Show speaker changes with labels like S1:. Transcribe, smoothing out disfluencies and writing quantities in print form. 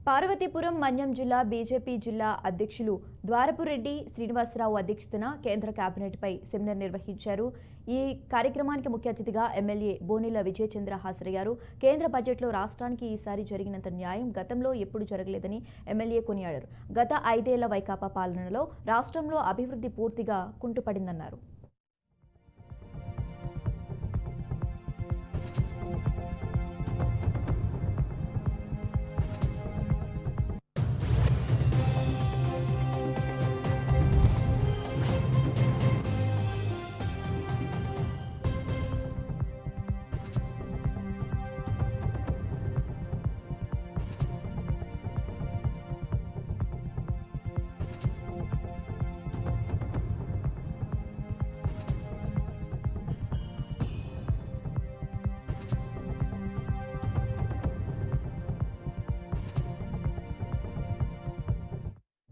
S1: పార్వతీపురం మన్యం జిల్లా బీజేపీ జిల్లా అధ్యక్షులు ద్వారపురెడ్డి శ్రీనివాసరావు అధ్యక్షతన కేంద్ర కేబినెట్పై సెమినార్ నిర్వహించారు. ఈ కార్యక్రమానికి ముఖ్య అతిథిగా ఎమ్మెల్యే బోనెల విజయచంద్ర హాజరయ్యారు. కేంద్ర బడ్జెట్లో రాష్ట్రానికి ఈసారి జరిగినంత న్యాయం గతంలో ఎప్పుడూ జరగలేదని ఎమ్మెల్యే కొనియాడారు. గత 5 ఏళ్ల వైకాపా పాలనలో రాష్ట్రంలో అభివృద్ధి పూర్తిగా కుంటుపడిందన్నారు.